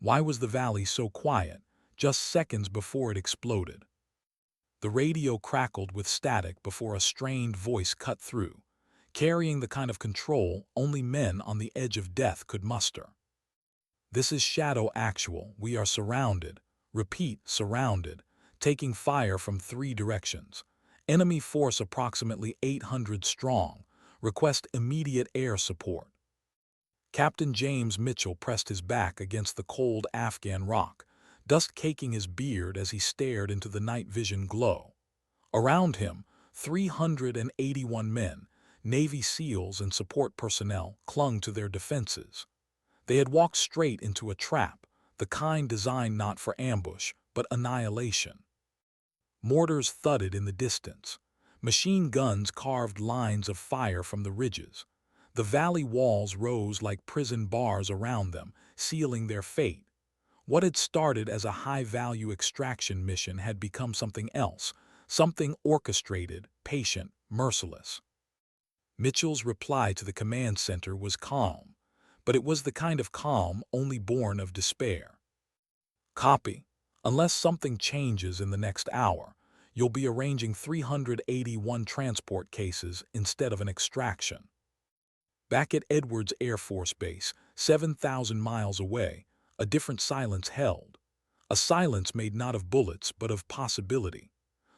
Why was the valley so quiet, just seconds before it exploded? The radio crackled with static before a strained voice cut through, carrying the kind of control only men on the edge of death could muster. This is Shadow Actual. We are surrounded. Repeat, surrounded. Taking fire from 3 directions. Enemy force approximately 800 strong. Request immediate air support. Captain James Mitchell pressed his back against the cold Afghan rock, dust caking his beard as he stared into the night vision glow. Around him, 381 men, Navy SEALs and support personnel, clung to their defenses. They had walked straight into a trap, the kind designed not for ambush, but annihilation. Mortars thudded in the distance. Machine guns carved lines of fire from the ridges. The valley walls rose like prison bars around them, sealing their fate. What had started as a high-value extraction mission had become something else, something orchestrated, patient, merciless. Mitchell's reply to the command center was calm, but it was the kind of calm only born of despair. Copy. Unless something changes in the next hour, you'll be arranging 381 transport cases instead of an extraction. Back at Edwards Air Force Base, 7,000 miles away, a different silence held. A silence made not of bullets, but of possibility.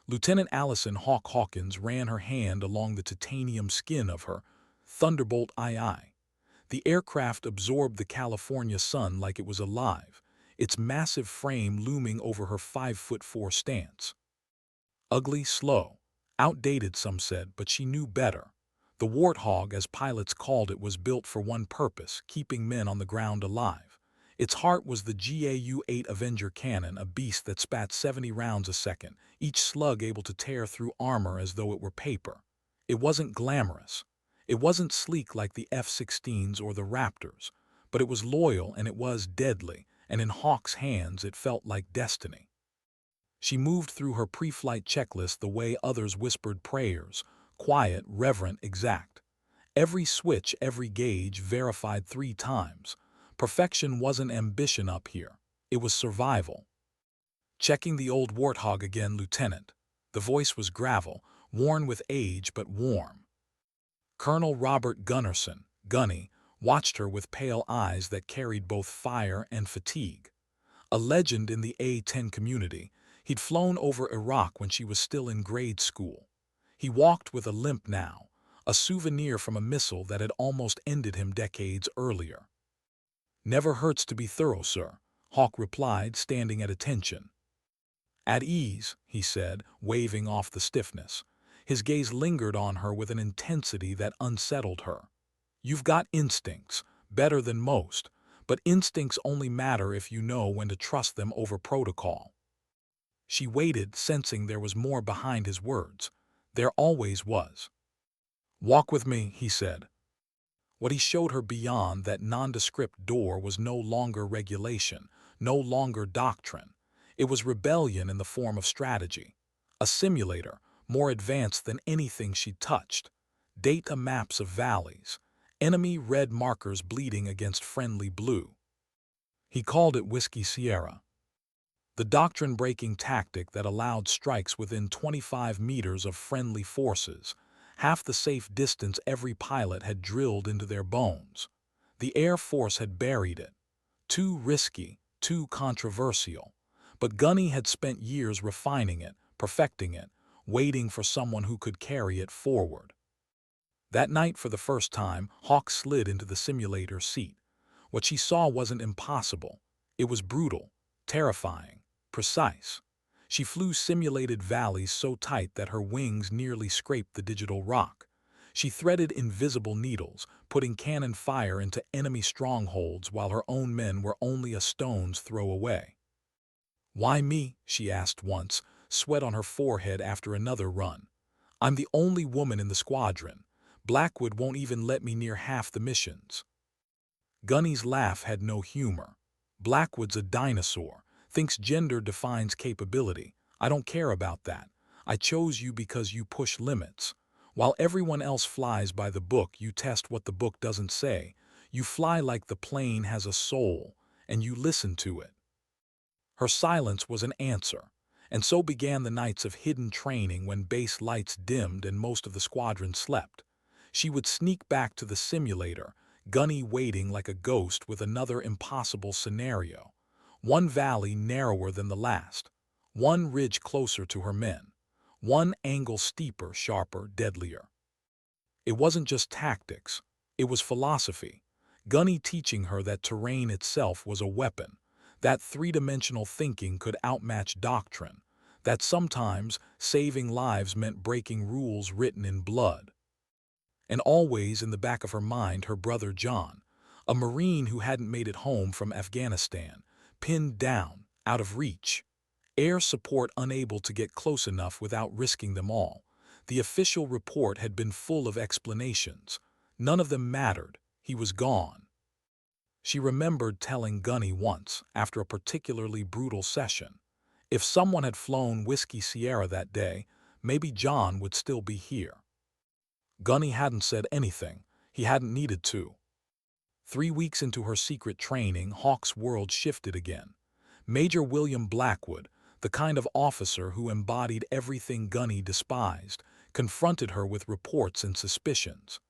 Lieutenant Allison Hawk Hawkins ran her hand along the titanium skin of her Thunderbolt II. The aircraft absorbed the California sun like it was alive, its massive frame looming over her 5'4" stance. Ugly, slow, outdated, some said, but she knew better. The Warthog, as pilots called it, was built for one purpose: keeping men on the ground alive. Its heart was the GAU-8 Avenger cannon, a beast that spat 70 rounds a second, each slug able to tear through armor as though it were paper. It wasn't glamorous. It wasn't sleek like the F-16s or the Raptors, but it was loyal and it was deadly, and in Hawk's hands it felt like destiny. She moved through her pre-flight checklist the way others whispered prayers, quiet, reverent, exact. Every switch, every gauge verified 3 times. Perfection wasn't ambition up here. It was survival. Checking the old Warthog again, Lieutenant. The voice was gravel, worn with age but warm. Colonel Robert Gunnerson, Gunny, watched her with pale eyes that carried both fire and fatigue. A legend in the A-10 community, he'd flown over Iraq when she was still in grade school. He walked with a limp now, a souvenir from a missile that had almost ended him decades earlier. "Never hurts to be thorough, sir," Hawk replied, standing at attention. "At ease," he said, waving off the stiffness. His gaze lingered on her with an intensity that unsettled her. "You've got instincts, better than most, but instincts only matter if you know when to trust them over protocol." She waited, sensing there was more behind his words. There always was. "Walk with me," he said. What he showed her beyond that nondescript door was no longer regulation, no longer doctrine. It was rebellion in the form of strategy. A simulator, more advanced than anything she'd touched. Data maps of valleys. Enemy red markers bleeding against friendly blue. He called it Whiskey Sierra. The doctrine-breaking tactic that allowed strikes within 25 meters of friendly forces, half the safe distance every pilot had drilled into their bones. The Air Force had buried it. Too risky, too controversial. But Gunny had spent years refining it, perfecting it, waiting for someone who could carry it forward. That night, for the first time, Hawk slid into the simulator seat. What she saw wasn't impossible. It was brutal, terrifying, precise. She flew simulated valleys so tight that her wings nearly scraped the digital rock. She threaded invisible needles, putting cannon fire into enemy strongholds while her own men were only a stone's throw away. "Why me?" she asked once, sweat on her forehead after another run. "I'm the only woman in the squadron. Blackwood won't even let me near half the missions." Gunny's laugh had no humor. "Blackwood's a dinosaur. Thinks gender defines capability. I don't care about that. I chose you because you push limits. While everyone else flies by the book, you test what the book doesn't say. You fly like the plane has a soul, and you listened to it. Her silence was an answer, and so began the nights of hidden training when base lights dimmed and most of the squadron slept. She would sneak back to the simulator, Gunny waiting like a ghost with another impossible scenario. One valley narrower than the last, one ridge closer to her men, one angle steeper, sharper, deadlier. It wasn't just tactics, it was philosophy. Gunny teaching her that terrain itself was a weapon, that three-dimensional thinking could outmatch doctrine, that sometimes saving lives meant breaking rules written in blood. And always in the back of her mind her brother John, a Marine who hadn't made it home from Afghanistan, pinned down, out of reach. Air support unable to get close enough without risking them all. The official report had been full of explanations. None of them mattered. He was gone. She remembered telling Gunny once, after a particularly brutal session, if someone had flown Whiskey Sierra that day, maybe John would still be here. Gunny hadn't said anything. He hadn't needed to. 3 weeks into her secret training, Hawk's world shifted again. Major William Blackwood, the kind of officer who embodied everything Gunny despised, confronted her with reports and suspicions.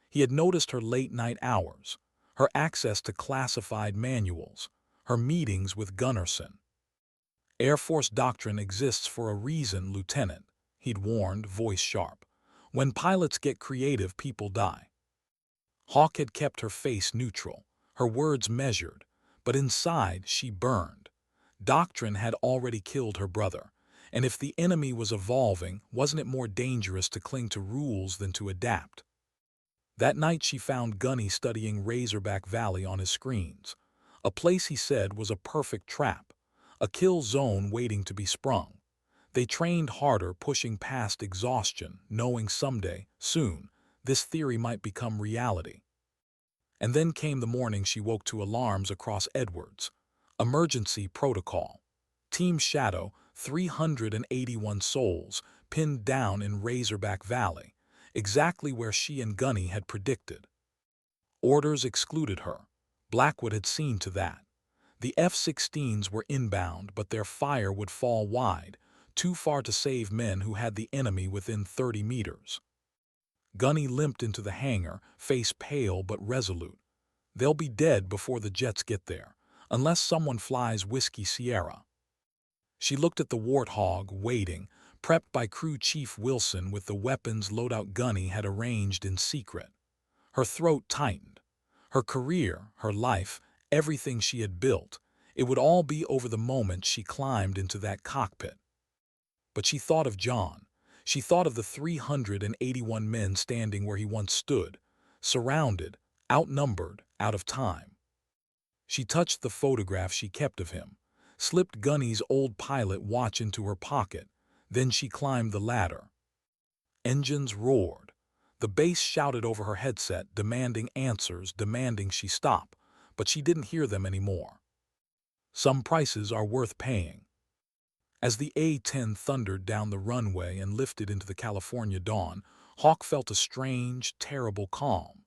He had noticed her late-night hours, her access to classified manuals, her meetings with Gunnarsson. Air Force doctrine exists for a reason, Lieutenant, he'd warned, voice sharp. When pilots get creative, people die. Hawk had kept her face neutral, her words measured, but inside she burned. Doctrine had already killed her brother, and if the enemy was evolving, wasn't it more dangerous to cling to rules than to adapt? That night she found Gunny studying Razorback Valley on his screens, a place he said was a perfect trap, a kill zone waiting to be sprung. They trained harder, pushing past exhaustion, knowing someday, soon, this theory might become reality. And then came the morning she woke to alarms across Edwards. Emergency protocol. Team Shadow, 381 souls, pinned down in Razorback Valley, exactly where she and Gunny had predicted. Orders excluded her. Blackwood had seen to that. The F-16s were inbound, but their fire would fall wide, too far to save men who had the enemy within 30 meters. Gunny limped into the hangar, face pale but resolute. They'll be dead before the jets get there, unless someone flies Whiskey Sierra. She looked at the Warthog, waiting, prepped by Crew Chief Wilson with the weapons loadout Gunny had arranged in secret. Her throat tightened. Her career, her life, everything she had built, it would all be over the moment she climbed into that cockpit. But she thought of John. She thought of the 381 men standing where he once stood, surrounded, outnumbered, out of time. She touched the photograph she kept of him, slipped Gunny's old pilot watch into her pocket, then she climbed the ladder. Engines roared. The bass shouted over her headset, demanding answers, demanding she stop, but she didn't hear them anymore. Some prices are worth paying. As the A-10 thundered down the runway and lifted into the California dawn, Hawk felt a strange, terrible calm.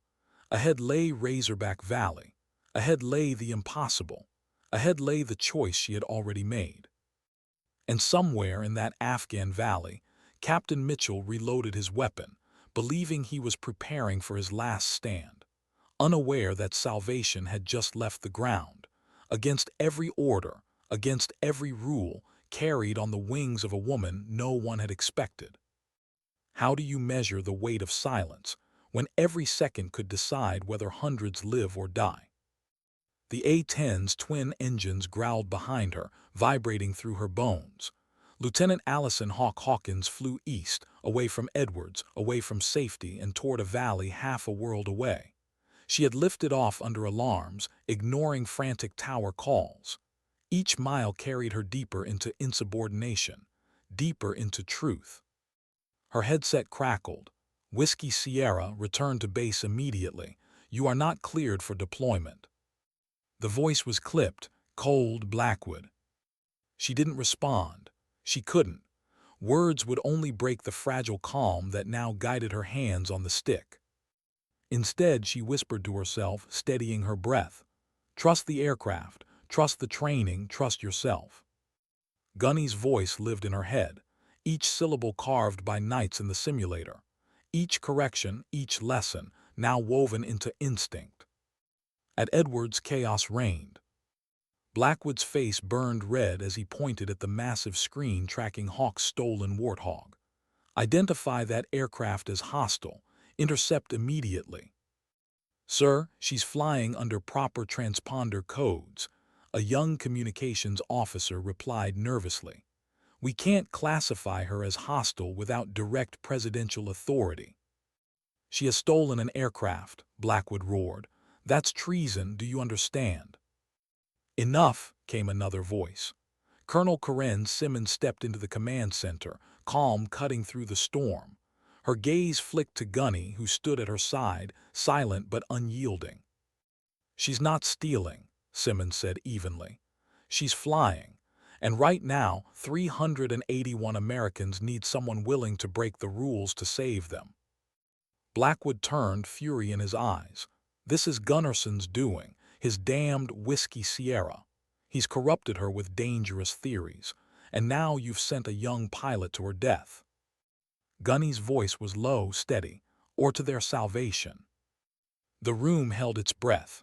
Ahead lay Razorback Valley. Ahead lay the impossible. Ahead lay the choice she had already made. And somewhere in that Afghan valley, Captain Mitchell reloaded his weapon, believing he was preparing for his last stand, unaware that salvation had just left the ground, against every order, against every rule, carried on the wings of a woman no one had expected. How do you measure the weight of silence when every second could decide whether hundreds live or die? The A-10's twin engines growled behind her, vibrating through her bones. Lieutenant Allison Hawk Hawkins flew east, away from Edwards, away from safety, and toward a valley half a world away. She had lifted off under alarms, ignoring frantic tower calls. Each mile carried her deeper into insubordination, deeper into truth. Her headset crackled. Whiskey Sierra, return to base immediately. You are not cleared for deployment. The voice was clipped, cold, Blackwood. She didn't respond. She couldn't. Words would only break the fragile calm that now guided her hands on the stick. Instead, she whispered to herself, steadying her breath. Trust the aircraft. Trust the training, trust yourself. Gunny's voice lived in her head, each syllable carved by nights in the simulator, each correction, each lesson, now woven into instinct. At Edwards, chaos reigned. Blackwood's face burned red as he pointed at the massive screen tracking Hawk's stolen Warthog. Identify that aircraft as hostile. Intercept immediately. Sir, she's flying under proper transponder codes, a young communications officer replied nervously. We can't classify her as hostile without direct presidential authority. She has stolen an aircraft, Blackwood roared. That's treason, do you understand? Enough, came another voice. Colonel Karen Simmons stepped into the command center, calm cutting through the storm. Her gaze flicked to Gunny, who stood at her side, silent but unyielding. She's not stealing, Simmons said evenly. She's flying. And right now, 381 Americans need someone willing to break the rules to save them. Blackwood turned, fury in his eyes. This is Gunnarson's doing, his damned Whiskey Sierra. He's corrupted her with dangerous theories, and now you've sent a young pilot to her death. Gunny's voice was low, steady, or to their salvation. The room held its breath.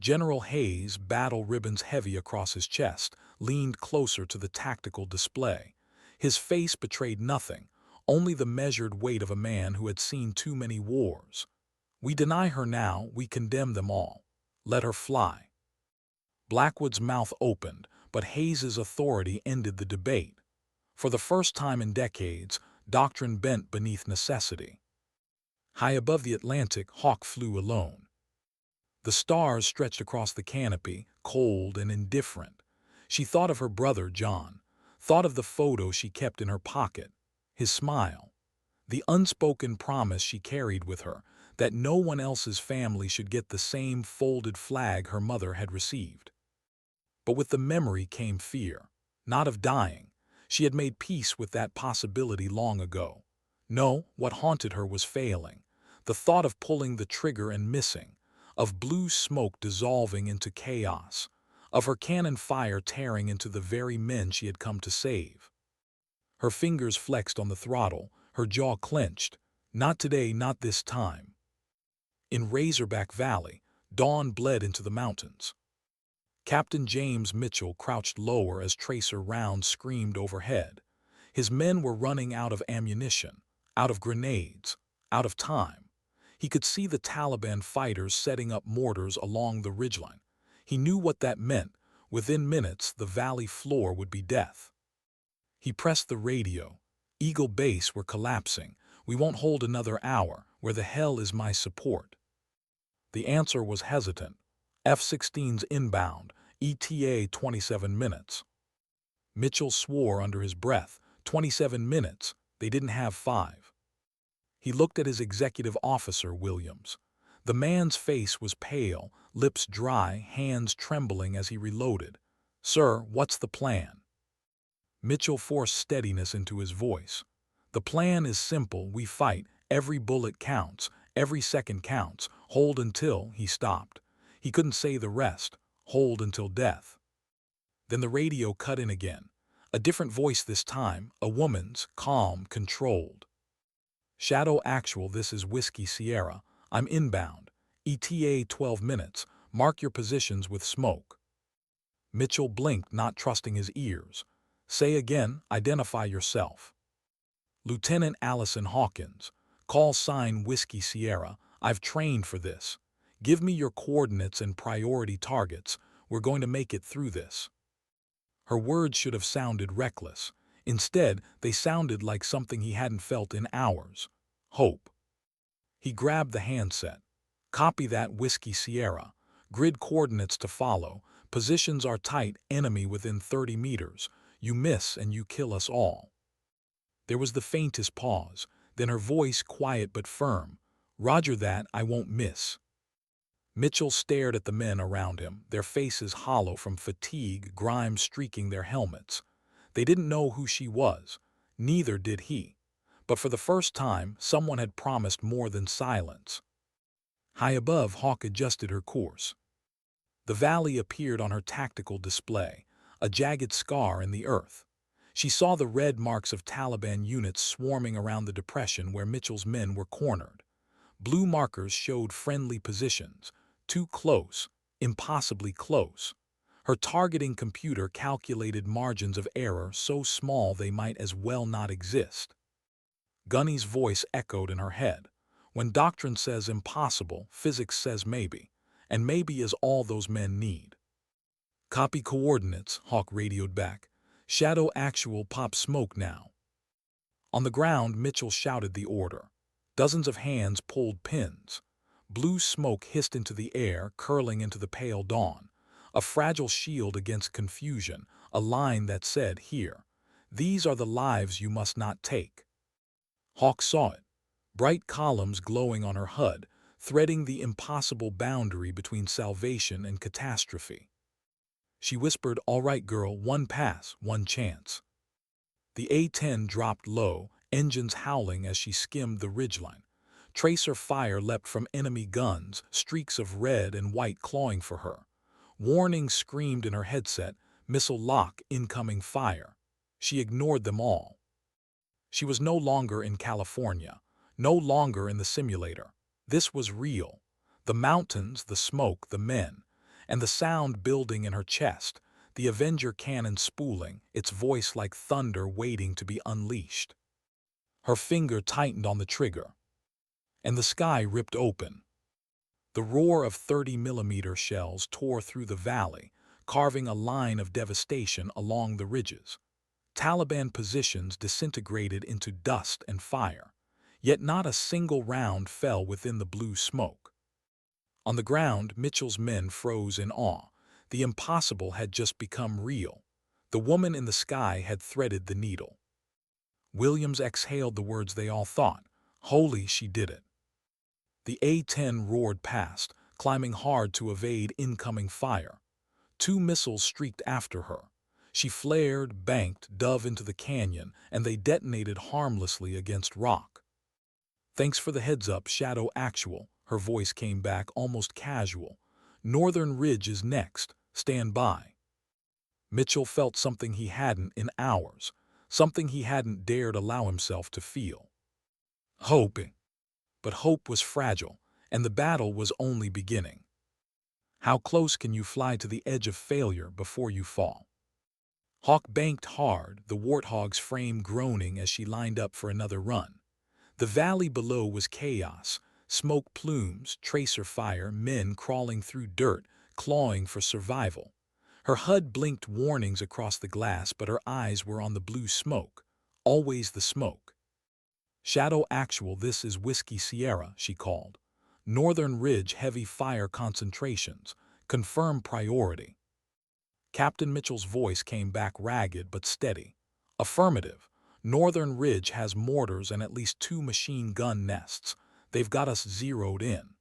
General Hayes, battle ribbons heavy across his chest, leaned closer to the tactical display. His face betrayed nothing, only the measured weight of a man who had seen too many wars. We deny her now, we condemn them all. Let her fly. Blackwood's mouth opened, but Hayes's authority ended the debate. For the first time in decades, doctrine bent beneath necessity. High above the Atlantic, Hawk flew alone. The stars stretched across the canopy, cold and indifferent. She thought of her brother, John, thought of the photo she kept in her pocket, his smile, the unspoken promise she carried with her that no one else's family should get the same folded flag her mother had received. But with the memory came fear, not of dying. She had made peace with that possibility long ago. No, what haunted her was failing, the thought of pulling the trigger and missing, of blue smoke dissolving into chaos, of her cannon fire tearing into the very men she had come to save. Her fingers flexed on the throttle, her jaw clenched. Not today, not this time. In Razorback Valley, dawn bled into the mountains. Captain James Mitchell crouched lower as tracer rounds screamed overhead. His men were running out of ammunition, out of grenades, out of time. He could see the Taliban fighters setting up mortars along the ridgeline. He knew what that meant. Within minutes, the valley floor would be death. He pressed the radio. Eagle Base, we're collapsing. We won't hold another hour. Where the hell is my support? The answer was hesitant. F-16's inbound, ETA 27 minutes. Mitchell swore under his breath. 27 minutes. They didn't have 5. He looked at his executive officer, Williams. The man's face was pale, lips dry, hands trembling as he reloaded. Sir, what's the plan? Mitchell forced steadiness into his voice. The plan is simple. We fight. Every bullet counts. Every second counts. Hold until, he stopped. He couldn't say the rest. Hold until death. Then the radio cut in again. A different voice this time, a woman's, calm, controlled. Shadow Actual, this is Whiskey Sierra. I'm inbound. ETA 12 minutes. Mark your positions with smoke. Mitchell blinked, not trusting his ears. Say again, identify yourself. Lieutenant Allison Hawkins. Call sign Whiskey Sierra. I've trained for this. Give me your coordinates and priority targets. We're going to make it through this. Her words should have sounded reckless. Instead, they sounded like something he hadn't felt in hours. Hope. He grabbed the handset. Copy that, Whiskey Sierra. Grid coordinates to follow. Positions are tight, enemy within 30 meters. You miss and you kill us all. There was the faintest pause, then her voice quiet but firm. Roger that, I won't miss. Mitchell stared at the men around him, their faces hollow from fatigue, grime streaking their helmets. They didn't know who she was. Neither did he. But for the first time, someone had promised more than silence. High above, Hawk adjusted her course. The valley appeared on her tactical display, a jagged scar in the earth. She saw the red marks of Taliban units swarming around the depression where Mitchell's men were cornered. Blue markers showed friendly positions, too close, impossibly close. Her targeting computer calculated margins of error so small they might as well not exist. Gunny's voice echoed in her head. When doctrine says impossible, physics says maybe, and maybe is all those men need. Copy coordinates, Hawk radioed back. Shadow actual pop smoke now. On the ground, Mitchell shouted the order. Dozens of hands pulled pins. Blue smoke hissed into the air, curling into the pale dawn. A fragile shield against confusion, a line that said, "Here. These are the lives you must not take." Hawk saw it. Bright columns glowing on her HUD, threading the impossible boundary between salvation and catastrophe. She whispered, "All right, girl, one pass, one chance." The A-10 dropped low, engines howling as she skimmed the ridgeline. Tracer fire leapt from enemy guns, streaks of red and white clawing for her. Warning screamed in her headset, "Missile lock, incoming fire." She ignored them all. She was no longer in California, no longer in the simulator. This was real. The mountains, the smoke, the men, and the sound building in her chest, the Avenger cannon spooling, its voice like thunder waiting to be unleashed. Her finger tightened on the trigger, and the sky ripped open. The roar of 30mm shells tore through the valley, carving a line of devastation along the ridges. Taliban positions disintegrated into dust and fire, yet not a single round fell within the blue smoke. On the ground, Mitchell's men froze in awe. The impossible had just become real. The woman in the sky had threaded the needle. Williams exhaled the words they all thought. Holy, she did it. The A-10 roared past, climbing hard to evade incoming fire. 2 missiles streaked after her. She flared, banked, dove into the canyon, and they detonated harmlessly against rock. "Thanks for the heads up, Shadow Actual," her voice came back almost casual. "Northern Ridge is next. Stand by." Mitchell felt something he hadn't in hours, something he hadn't dared allow himself to feel. Hoping. But hope was fragile, and the battle was only beginning. How close can you fly to the edge of failure before you fall? Hawk banked hard, the Warthog's frame groaning as she lined up for another run. The valley below was chaos, smoke plumes, tracer fire, men crawling through dirt, clawing for survival. Her HUD blinked warnings across the glass, but her eyes were on the blue smoke. Always the smoke. "Shadow Actual, this is Whiskey Sierra," she called. "Northern Ridge heavy fire concentrations. Confirm priority." Captain Mitchell's voice came back ragged but steady. "Affirmative. Northern Ridge has mortars and at least 2 machine gun nests. They've got us zeroed in."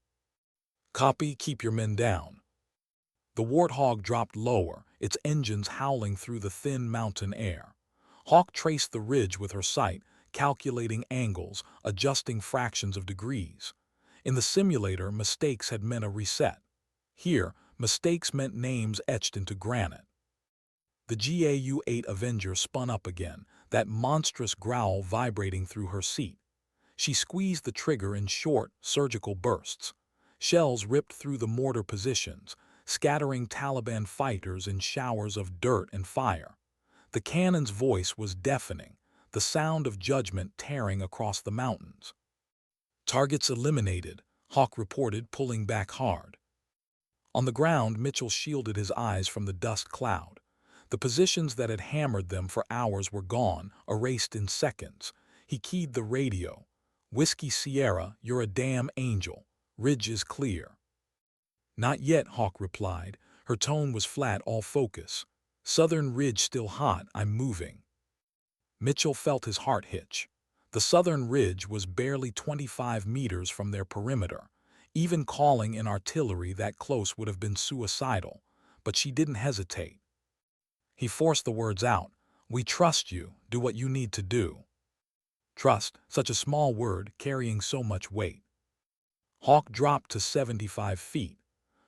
"Copy, keep your men down." The Warthog dropped lower, its engines howling through the thin mountain air. Hawk traced the ridge with her sight, calculating angles, adjusting fractions of degrees. In the simulator, mistakes had meant a reset. Here, mistakes meant names etched into granite. The GAU-8 Avenger spun up again, that monstrous growl vibrating through her seat. She squeezed the trigger in short, surgical bursts. Shells ripped through the mortar positions, scattering Taliban fighters in showers of dirt and fire. The cannon's voice was deafening, the sound of judgment tearing across the mountains. "Targets eliminated," Hawk reported, pulling back hard. On the ground, Mitchell shielded his eyes from the dust cloud. The positions that had hammered them for hours were gone, erased in seconds. He keyed the radio. "Whiskey Sierra, you're a damn angel. Ridge is clear." "Not yet," Hawk replied. Her tone was flat, all focus. "Southern Ridge still hot, I'm moving." Mitchell felt his heart hitch. The southern ridge was barely 25 meters from their perimeter. Even calling in artillery that close would have been suicidal, but she didn't hesitate. He forced the words out. "We trust you. Do what you need to do." Trust, such a small word carrying so much weight. Hawk dropped to 75 feet.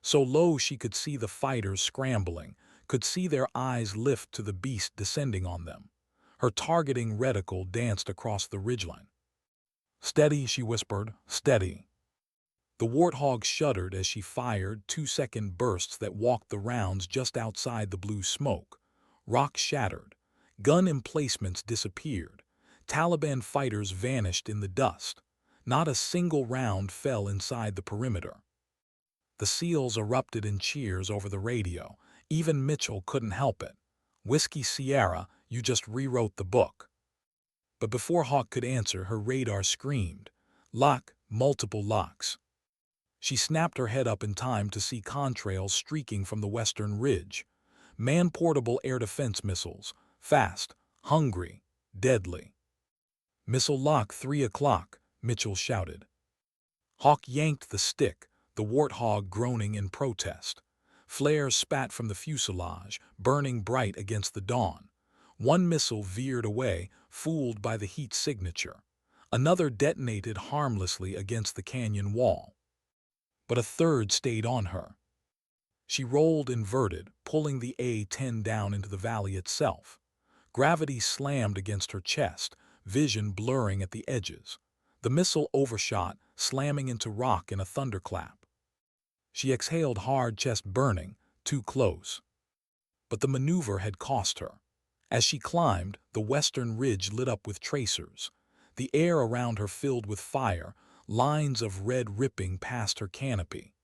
so low she could see the fighters scrambling, could see their eyes lift to the beast descending on them. Her targeting reticle danced across the ridgeline. "Steady," she whispered, "steady." The warthog shuddered as she fired 2-second bursts that walked the rounds just outside the blue smoke. Rock shattered. Gun emplacements disappeared. Taliban fighters vanished in the dust. Not a single round fell inside the perimeter. The SEALs erupted in cheers over the radio. Even Mitchell couldn't help it. "Whiskey Sierra, you just rewrote the book." But before Hawk could answer, her radar screamed. "Lock, multiple locks." She snapped her head up in time to see contrails streaking from the western ridge. Man-portable air defense missiles. Fast, hungry, deadly. "Missile lock 3 o'clock," Mitchell shouted. Hawk yanked the stick, the warthog groaning in protest. Flares spat from the fuselage, burning bright against the dawn. One missile veered away, fooled by the heat signature. Another detonated harmlessly against the canyon wall. But a third stayed on her. She rolled inverted, pulling the A-10 down into the valley itself. Gravity slammed against her chest, vision blurring at the edges. The missile overshot, slamming into rock in a thunderclap. She exhaled hard, chest burning, too close. But the maneuver had cost her. As she climbed, the western ridge lit up with tracers. The air around her filled with fire, lines of red ripping past her canopy.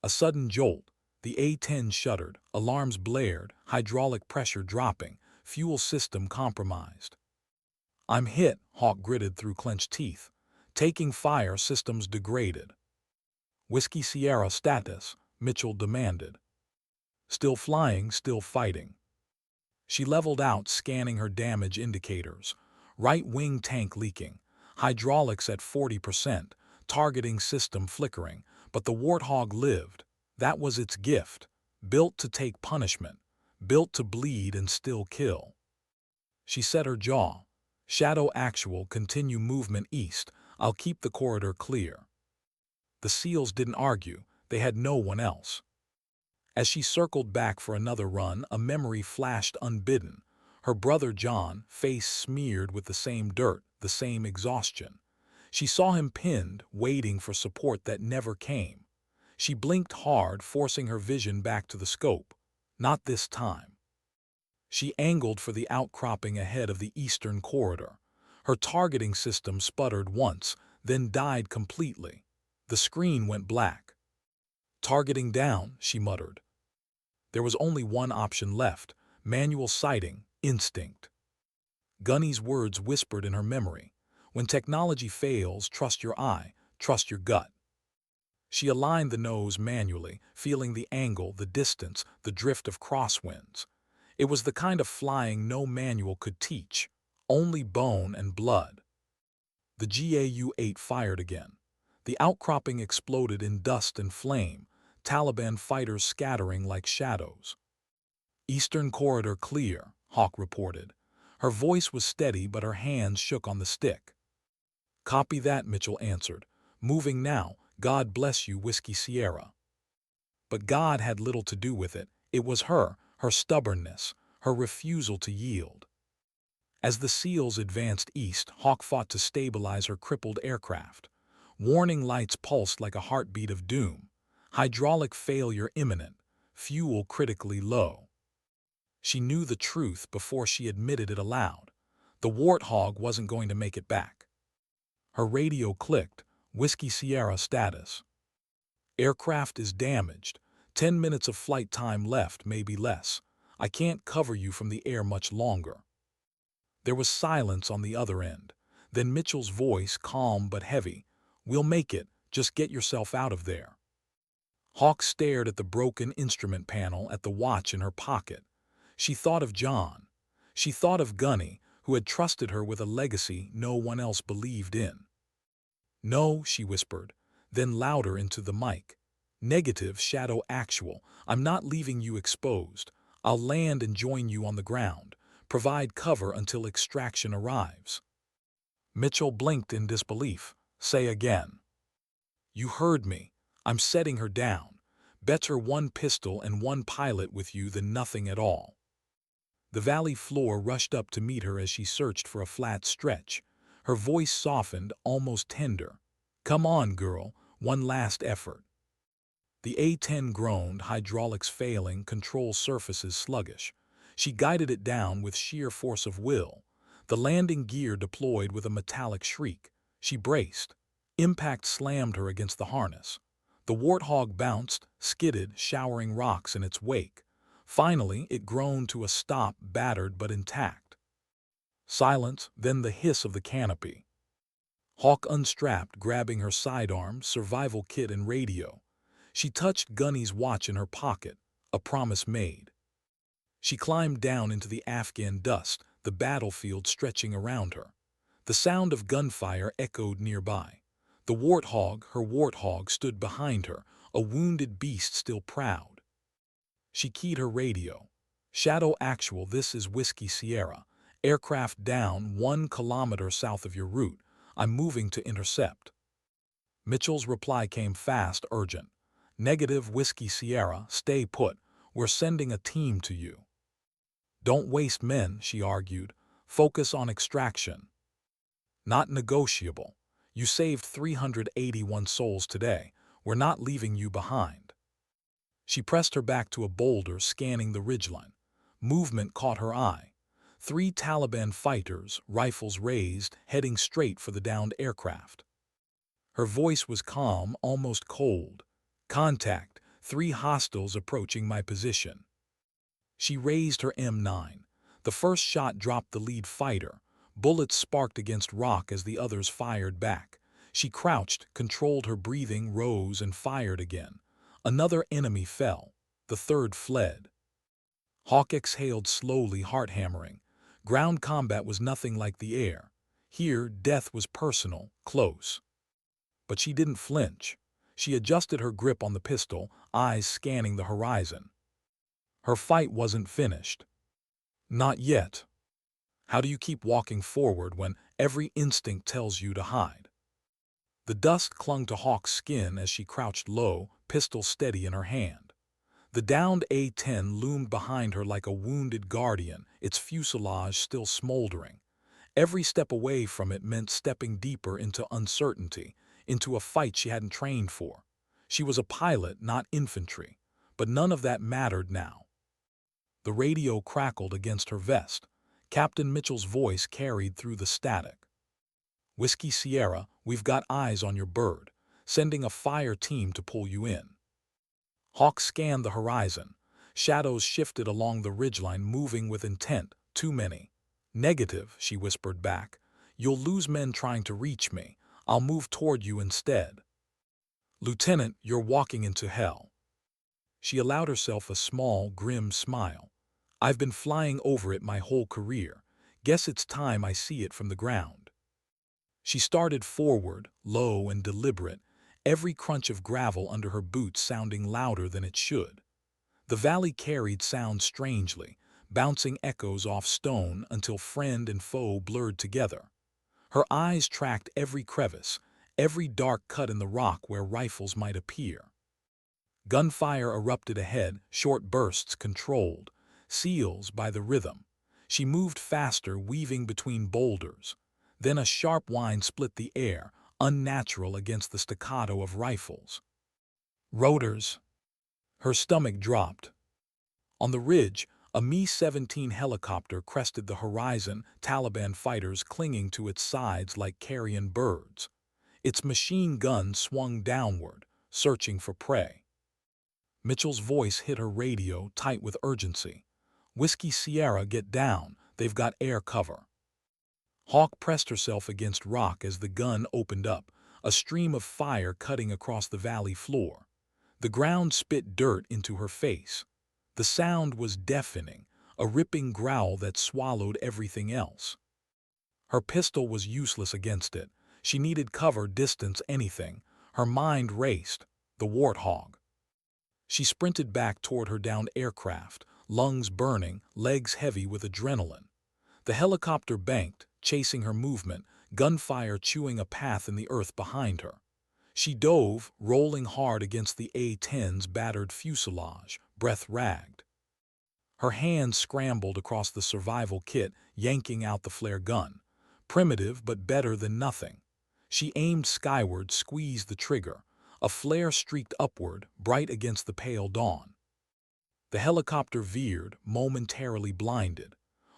A sudden jolt. The A-10 shuddered, alarms blared, hydraulic pressure dropping, fuel system compromised. "I'm hit," Hawk gritted through clenched teeth. "Taking fire, systems degraded." "Whiskey Sierra status," Mitchell demanded. "Still flying, still fighting." She leveled out, scanning her damage indicators. Right wing tank leaking, hydraulics at 40%, targeting system flickering, but the warthog lived. That was its gift, built to take punishment, built to bleed and still kill. She set her jaw. "Shadow actual, continue movement east. I'll keep the corridor clear." The SEALs didn't argue, they had no one else. As she circled back for another run, a memory flashed unbidden. Her brother John, face smeared with the same dirt, the same exhaustion. She saw him pinned, waiting for support that never came. She blinked hard, forcing her vision back to the scope. Not this time. She angled for the outcropping ahead of the eastern corridor. Her targeting system sputtered once, then died completely. The screen went black. "Targeting down," she muttered. There was only one option left, manual sighting, instinct. Gunny's words whispered in her memory. "When technology fails, trust your eye, trust your gut." She aligned the nose manually, feeling the angle, the distance, the drift of crosswinds. It was the kind of flying no manual could teach, only bone and blood. The GAU-8 fired again. The outcropping exploded in dust and flame, Taliban fighters scattering like shadows. "Eastern corridor clear," Hawk reported. Her voice was steady, but her hands shook on the stick. "Copy that," Mitchell answered. "Moving now. God bless you, Whiskey Sierra." But God had little to do with it. It was her stubbornness, her refusal to yield. As the SEALs advanced east, Hawk fought to stabilize her crippled aircraft. Warning lights pulsed like a heartbeat of doom. Hydraulic failure imminent, fuel critically low. She knew the truth before she admitted it aloud. The warthog wasn't going to make it back. Her radio clicked. "Whiskey Sierra status. Aircraft is damaged. 10 minutes of flight time left, maybe less. I can't cover you from the air much longer." There was silence on the other end. Then Mitchell's voice, calm but heavy. "We'll make it. Just get yourself out of there." Hawk stared at the broken instrument panel, at the watch in her pocket. She thought of John. She thought of Gunny, who had trusted her with a legacy no one else believed in. "No," she whispered, then louder into the mic. "Negative, shadow actual. I'm not leaving you exposed. I'll land and join you on the ground. Provide cover until extraction arrives." Mitchell blinked in disbelief. "Say again." "You heard me. I'm setting her down. Better one pistol and one pilot with you than nothing at all. The valley floor rushed up to meet her as she searched for a flat stretch. Her voice softened, almost tender. Come on, girl, one last effort. The A-10 groaned, hydraulics failing, control surfaces sluggish. She guided it down with sheer force of will. The landing gear deployed with a metallic shriek. She braced. Impact slammed her against the harness. The Warthog bounced, skidded, showering rocks in its wake. Finally, it groaned to a stop, battered but intact. Silence, then the hiss of the canopy. Hawk unstrapped, grabbing her sidearm, survival kit and radio. She touched Gunny's watch in her pocket, a promise made. She climbed down into the Afghan dust, the battlefield stretching around her. The sound of gunfire echoed nearby. The her warthog, stood behind her, a wounded beast still proud. She keyed her radio. Shadow Actual, this is Whiskey Sierra. Aircraft down 1 kilometer south of your route. I'm moving to intercept. Mitchell's reply came fast, urgent. Negative, Whiskey Sierra, stay put. We're sending a team to you. Don't waste men, she argued. Focus on extraction. Not negotiable. You saved 381 souls today. We're not leaving you behind. She pressed her back to a boulder, scanning the ridgeline. Movement caught her eye. 3 Taliban fighters, rifles raised, heading straight for the downed aircraft. Her voice was calm, almost cold. Contact, 3 hostiles approaching my position. She raised her M9. The first shot dropped the lead fighter. Bullets sparked against rock as the others fired back. She crouched, controlled her breathing, rose and fired again. Another enemy fell. The third fled. Hawk exhaled slowly, heart hammering. Ground combat was nothing like the air. Here, death was personal, close. But she didn't flinch. She adjusted her grip on the pistol, eyes scanning the horizon. Her fight wasn't finished. Not yet. How do you keep walking forward when every instinct tells you to hide? The dust clung to Hawk's skin as she crouched low, pistol steady in her hand. The downed A-10 loomed behind her like a wounded guardian, its fuselage still smoldering. Every step away from it meant stepping deeper into uncertainty, into a fight she hadn't trained for. She was a pilot, not infantry, but none of that mattered now. The radio crackled against her vest. Captain Mitchell's voice carried through the static. Whiskey Sierra, we've got eyes on your bird, sending a fire team to pull you in. Hawk scanned the horizon. Shadows shifted along the ridgeline, moving with intent. Too many. Negative, she whispered back. You'll lose men trying to reach me. I'll move toward you instead. Lieutenant, you're walking into hell. She allowed herself a small, grim smile. I've been flying over it my whole career. Guess it's time I see it from the ground. She started forward, low and deliberate, every crunch of gravel under her boots sounding louder than it should. The valley carried sound strangely, bouncing echoes off stone until friend and foe blurred together. Her eyes tracked every crevice, every dark cut in the rock where rifles might appear. Gunfire erupted ahead, short bursts controlled, seals by the rhythm. She moved faster, weaving between boulders. Then a sharp whine split the air, unnatural against the staccato of rifles. Rotors. Her stomach dropped. On the ridge, a Mi-17 helicopter crested the horizon, Taliban fighters clinging to its sides like carrion birds. Its machine gun swung downward, searching for prey. Mitchell's voice hit her radio, tight with urgency. Whiskey Sierra, get down. They've got air cover. Hawk pressed herself against rock as the gun opened up, a stream of fire cutting across the valley floor. The ground spit dirt into her face. The sound was deafening, a ripping growl that swallowed everything else. Her pistol was useless against it. She needed cover, distance, anything. Her mind raced. The Warthog. She sprinted back toward her downed aircraft, lungs burning, legs heavy with adrenaline. The helicopter banked, chasing her movement, gunfire chewing a path in the earth behind her. She dove, rolling hard against the A-10's battered fuselage, breath ragged. Her hands scrambled across the survival kit, yanking out the flare gun. Primitive, but better than nothing. She aimed skyward, squeezed the trigger. A flare streaked upward, bright against the pale dawn. The helicopter veered, momentarily blinded.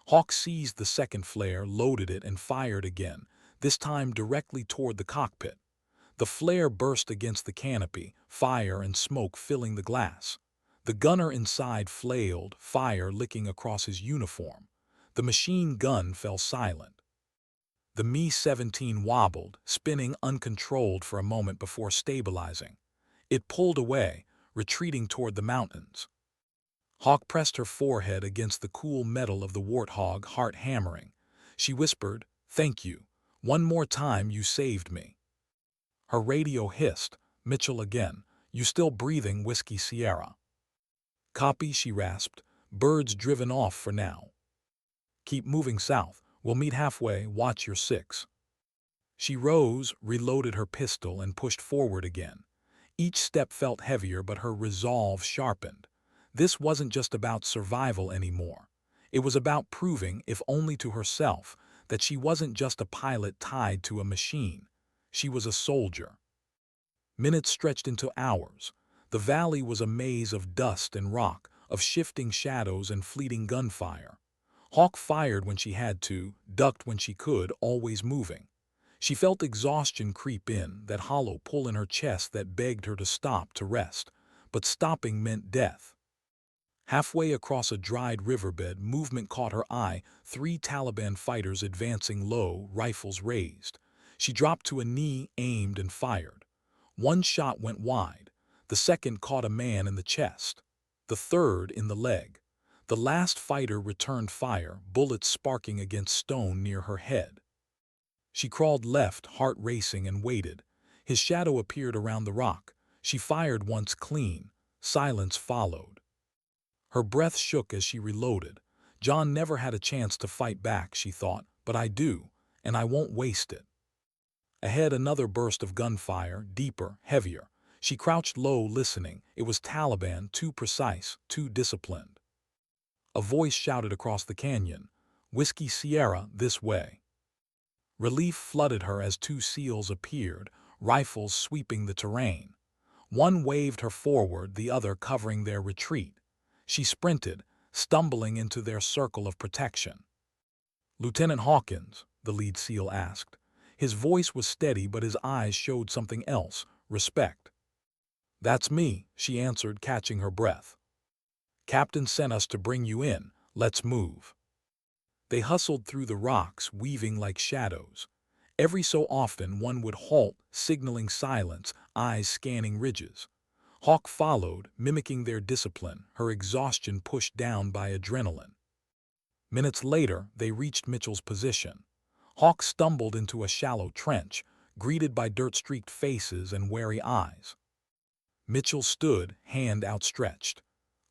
Hawk seized the second flare, loaded it, and fired again, this time directly toward the cockpit. The flare burst against the canopy, fire and smoke filling the glass. The gunner inside flailed, fire licking across his uniform. The machine gun fell silent. The Me-17 wobbled, spinning uncontrolled for a moment before stabilizing. It pulled away, retreating toward the mountains. Hawk pressed her forehead against the cool metal of the Warthog, heart hammering. She whispered, "Thank you. One more time you saved me." Her radio hissed, "Mitchell again. You still breathing, Whiskey Sierra?" "Copy," she rasped. "Birds driven off for now. Keep moving south. We'll meet halfway. Watch your six." She rose, reloaded her pistol, and pushed forward again. Each step felt heavier, but her resolve sharpened. This wasn't just about survival anymore. It was about proving, if only to herself, that she wasn't just a pilot tied to a machine. She was a soldier. Minutes stretched into hours. The valley was a maze of dust and rock, of shifting shadows and fleeting gunfire. Hawk fired when she had to, ducked when she could, always moving. She felt exhaustion creep in, that hollow pull in her chest that begged her to stop, to rest. But stopping meant death. Halfway across a dried riverbed, movement caught her eye, 3 Taliban fighters advancing low, rifles raised. She dropped to a knee, aimed, and fired. One shot went wide. The second caught a man in the chest. The third in the leg. The last fighter returned fire, bullets sparking against stone near her head. She crawled left, heart racing, and waited. His shadow appeared around the rock. She fired once clean. Silence followed. Her breath shook as she reloaded. John never had a chance to fight back, she thought, but I do, and I won't waste it. Ahead, another burst of gunfire, deeper, heavier. She crouched low, listening. It was Taliban, too precise, too disciplined. A voice shouted across the canyon, "Whiskey Sierra, this way." Relief flooded her as 2 SEALs appeared, rifles sweeping the terrain. One waved her forward, the other covering their retreat. She sprinted, stumbling into their circle of protection. "Lieutenant Hawkins?" the lead SEAL asked. His voice was steady, but his eyes showed something else, respect. "That's me," she answered, catching her breath. "Captain sent us to bring you in. Let's move." They hustled through the rocks, weaving like shadows. Every so often one would halt, signaling silence, eyes scanning ridges. Hawk followed, mimicking their discipline, her exhaustion pushed down by adrenaline. Minutes later, they reached Mitchell's position. Hawk stumbled into a shallow trench, greeted by dirt-streaked faces and wary eyes. Mitchell stood, hand outstretched.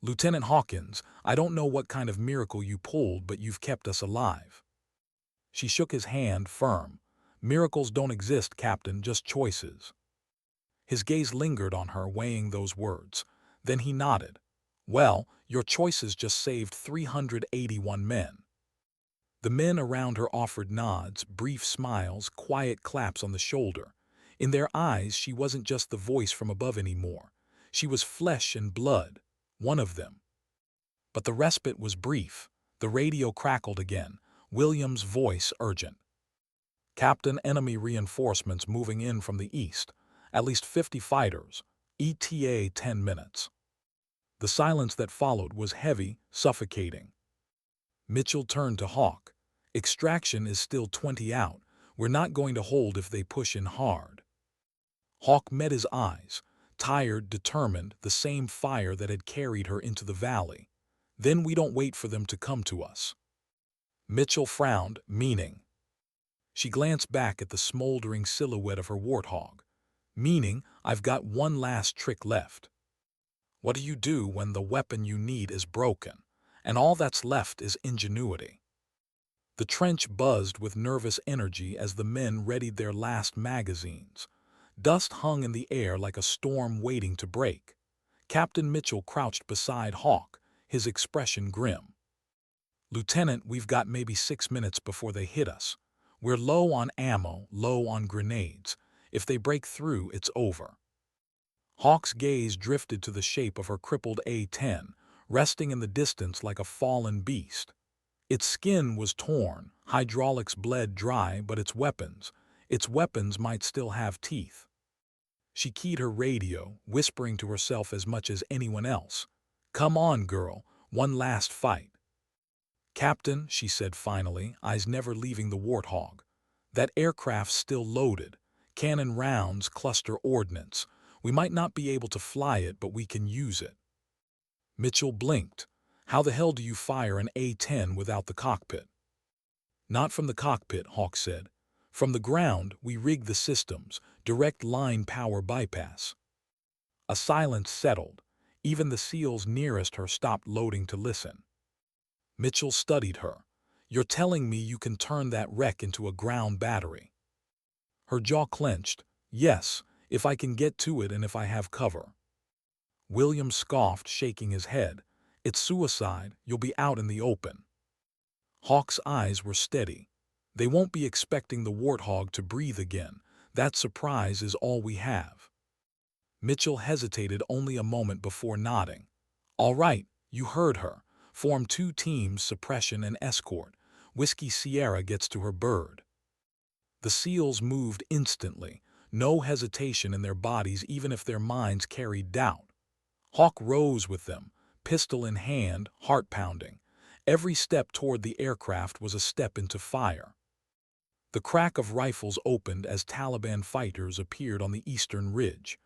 "Lieutenant Hawkins, I don't know what kind of miracle you pulled, but you've kept us alive." She shook his hand, firm. "Miracles don't exist, Captain, just choices." His gaze lingered on her, weighing those words. Then he nodded. "Well, your choices just saved 381 men." The men around her offered nods, brief smiles, quiet claps on the shoulder. In their eyes, she wasn't just the voice from above anymore. She was flesh and blood, one of them. But the respite was brief. The radio crackled again, William's voice urgent. "Captain, enemy reinforcements moving in from the east. At least 50 fighters. ETA 10 minutes. The silence that followed was heavy, suffocating. Mitchell turned to Hawk. "Extraction is still 20 out. We're not going to hold if they push in hard." Hawk met his eyes, tired, determined, the same fire that had carried her into the valley. "Then we don't wait for them to come to us." Mitchell frowned, meaning. She glanced back at the smoldering silhouette of her Warthog. "Meaning, I've got one last trick left." "What do you do when the weapon you need is broken, and all that's left is ingenuity?" The trench buzzed with nervous energy as the men readied their last magazines. Dust hung in the air like a storm waiting to break. Captain Mitchell crouched beside Hawk, his expression grim. "Lieutenant, we've got maybe 6 minutes before they hit us. We're low on ammo, low on grenades. If they break through, it's over." Hawk's gaze drifted to the shape of her crippled A-10, resting in the distance like a fallen beast. Its skin was torn, hydraulics bled dry, but its weapons might still have teeth. She keyed her radio, whispering to herself as much as anyone else. "Come on, girl, one last fight." "Captain," she said finally, eyes never leaving the Warthog, "that aircraft's still loaded. Cannon rounds cluster ordnance. We might not be able to fly it, but we can use it." Mitchell blinked. "How the hell do you fire an A-10 without the cockpit?" "Not from the cockpit," Hawk said. "From the ground, we rig the systems, direct line power bypass." A silence settled. Even the SEALs nearest her stopped loading to listen. Mitchell studied her. "You're telling me you can turn that wreck into a ground battery?" Her jaw clenched. "Yes, if I can get to it and if I have cover." William scoffed, shaking his head. "It's suicide. You'll be out in the open." Hawk's eyes were steady. "They won't be expecting the Warthog to breathe again. That surprise is all we have." Mitchell hesitated only a moment before nodding. "All right, you heard her. Form 2 teams, suppression and escort. Whiskey Sierra gets to her bird." The SEALs moved instantly, no hesitation in their bodies even if their minds carried doubt. Hawk rose with them, pistol in hand, heart pounding. Every step toward the aircraft was a step into fire. The crack of rifles opened as Taliban fighters appeared on the eastern ridge.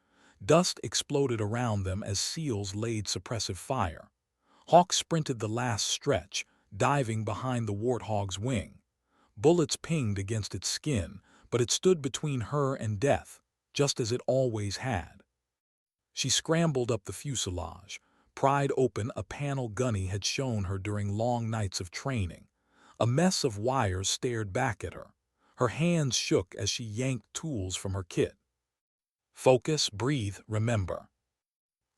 Dust exploded around them as SEALs laid suppressive fire. Hawk sprinted the last stretch, diving behind the Warthog's wing. Bullets pinged against its skin, but it stood between her and death, just as it always had. She scrambled up the fuselage, pried open a panel Gunny had shown her during long nights of training. A mess of wires stared back at her. Her hands shook as she yanked tools from her kit. "Focus, breathe, remember."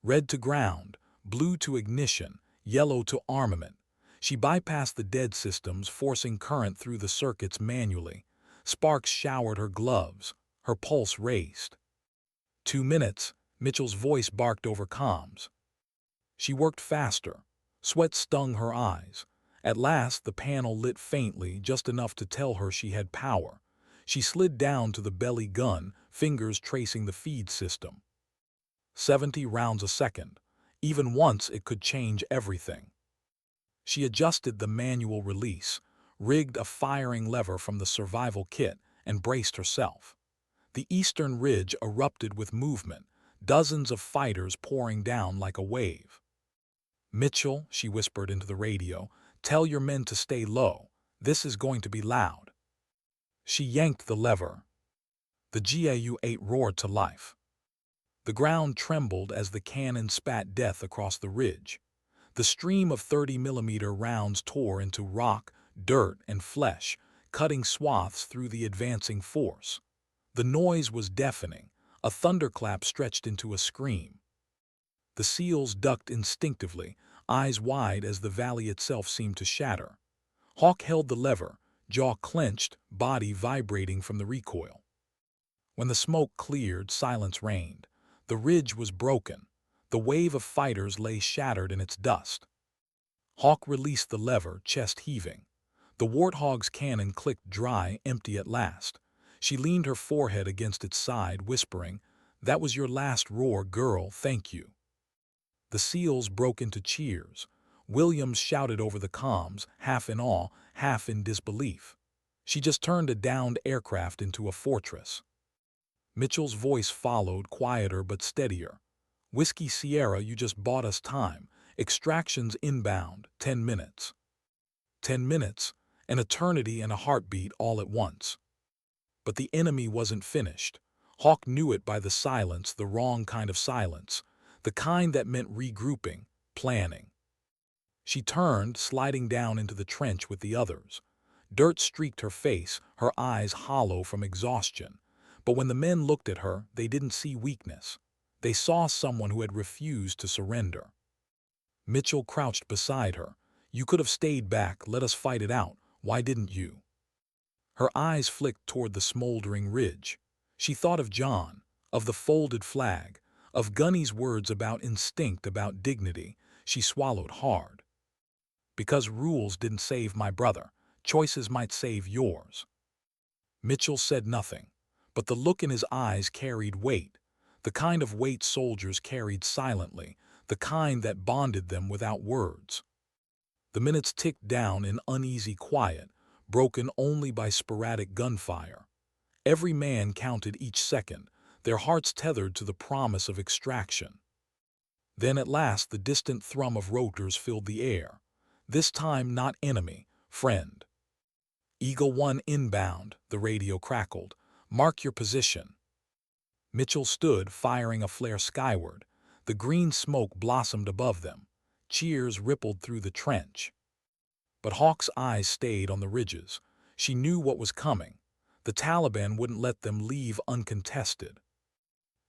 Red to ground, blue to ignition, yellow to armament. She bypassed the dead systems, forcing current through the circuits manually. Sparks showered her gloves. Her pulse raced. 2 minutes, Mitchell's voice barked over comms. She worked faster. Sweat stung her eyes. At last, the panel lit faintly, just enough to tell her she had power. She slid down to the belly gun, fingers tracing the feed system. 70 rounds a second. Even once, it could change everything. She adjusted the manual release, rigged a firing lever from the survival kit, and braced herself. The eastern ridge erupted with movement, dozens of fighters pouring down like a wave. "Mitchell," she whispered into the radio, "tell your men to stay low. This is going to be loud." She yanked the lever. The GAU-8 roared to life. The ground trembled as the cannon spat death across the ridge. The stream of 30mm rounds tore into rock, dirt, and flesh, cutting swaths through the advancing force. The noise was deafening. A thunderclap stretched into a scream. The SEALs ducked instinctively, eyes wide as the valley itself seemed to shatter. Hawk held the lever, jaw clenched, body vibrating from the recoil. When the smoke cleared, silence reigned. The ridge was broken. The wave of fighters lay shattered in its dust. Hawk released the lever, chest heaving. The Warthog's cannon clicked dry, empty at last. She leaned her forehead against its side, whispering, "That was your last roar, girl, thank you." The SEALs broke into cheers. Williams shouted over the comms, half in awe, half in disbelief. She just turned a downed aircraft into a fortress. Mitchell's voice followed, quieter but steadier. "Whiskey Sierra, you just bought us time. Extractions inbound, 10 minutes. 10 minutes, an eternity and a heartbeat all at once." But the enemy wasn't finished. Hawk knew it by the silence, the wrong kind of silence, the kind that meant regrouping, planning. She turned, sliding down into the trench with the others. Dirt streaked her face, her eyes hollow from exhaustion. But when the men looked at her, they didn't see weakness. They saw someone who had refused to surrender. Mitchell crouched beside her. "You could have stayed back, let us fight it out. Why didn't you?" Her eyes flicked toward the smoldering ridge. She thought of John, of the folded flag, of Gunny's words about instinct, about dignity. She swallowed hard. "Because rules didn't save my brother, choices might save yours." Mitchell said nothing, but the look in his eyes carried weight, the kind of weight soldiers carried silently, the kind that bonded them without words. The minutes ticked down in uneasy quiet, broken only by sporadic gunfire. Every man counted each second, their hearts tethered to the promise of extraction. Then at last the distant thrum of rotors filled the air. This time not enemy, friend. "Eagle 1 inbound," the radio crackled. "Mark your position." Mitchell stood, firing a flare skyward. The green smoke blossomed above them. Cheers rippled through the trench. But Hawk's eyes stayed on the ridges. She knew what was coming. The Taliban wouldn't let them leave uncontested.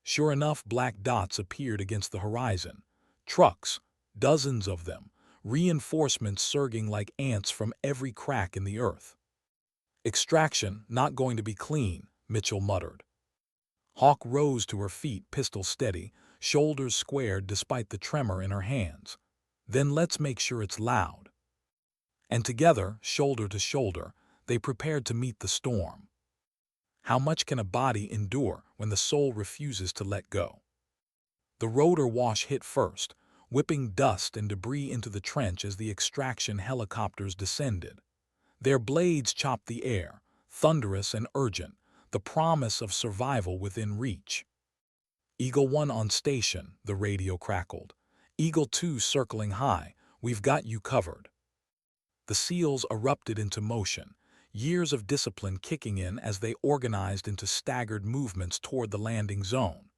Sure enough, black dots appeared against the horizon. Trucks, dozens of them, reinforcements surging like ants from every crack in the earth. "Extraction not going to be clean," Mitchell muttered. Hawk rose to her feet, pistol steady, shoulders squared despite the tremor in her hands. "Then let's make sure it's loud." And together, shoulder to shoulder, they prepared to meet the storm. How much can a body endure when the soul refuses to let go? The rotor wash hit first, whipping dust and debris into the trench as the extraction helicopters descended. Their blades chopped the air, thunderous and urgent, the promise of survival within reach. "Eagle 1 on station," the radio crackled. "Eagle 2 circling high, we've got you covered." The SEALs erupted into motion, years of discipline kicking in as they organized into staggered movements toward the landing zone.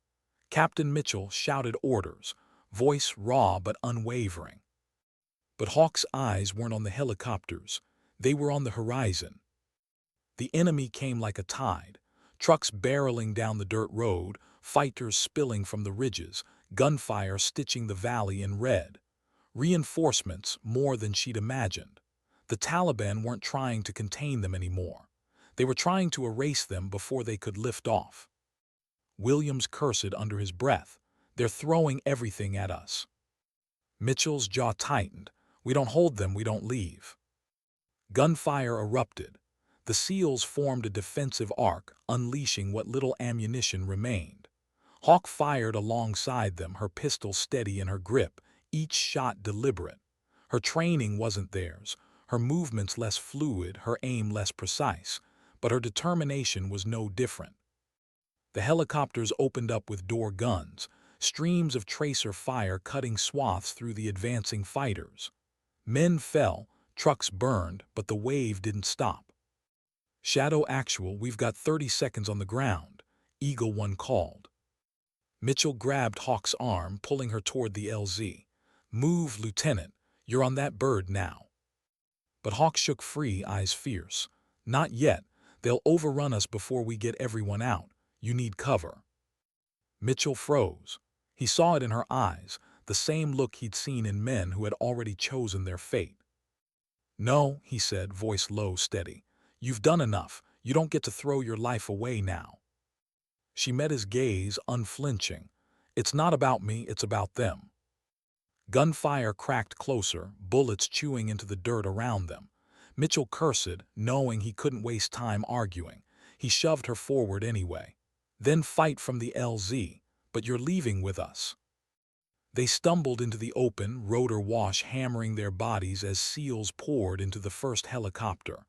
Captain Mitchell shouted orders, voice raw but unwavering. But Hawk's eyes weren't on the helicopters. They were on the horizon. The enemy came like a tide, trucks barreling down the dirt road, fighters spilling from the ridges, gunfire stitching the valley in red. Reinforcements more than she'd imagined. The Taliban weren't trying to contain them anymore. They were trying to erase them before they could lift off. Williams cursed under his breath. "They're throwing everything at us." Mitchell's jaw tightened. "We don't hold them, we don't leave." Gunfire erupted. The SEALs formed a defensive arc, unleashing what little ammunition remained. Hawk fired alongside them, her pistol steady in her grip, each shot deliberate. Her training wasn't theirs, her movements less fluid, her aim less precise, but her determination was no different. The helicopters opened up with door guns, streams of tracer fire cutting swaths through the advancing fighters. Men fell, trucks burned, but the wave didn't stop. "Shadow Actual, we've got 30 seconds on the ground," Eagle 1 called. Mitchell grabbed Hawk's arm, pulling her toward the LZ. "Move, Lieutenant, you're on that bird now." But Hawk shook free, eyes fierce. "Not yet. They'll overrun us before we get everyone out. You need cover." Mitchell froze. He saw it in her eyes, the same look he'd seen in men who had already chosen their fate. "No," he said, voice low, steady. "You've done enough. You don't get to throw your life away now." She met his gaze, unflinching. "It's not about me, it's about them." Gunfire cracked closer, bullets chewing into the dirt around them. Mitchell cursed, knowing he couldn't waste time arguing. He shoved her forward anyway. "Then fight from the LZ, but you're leaving with us." They stumbled into the open, rotor wash hammering their bodies as SEALs poured into the first helicopter.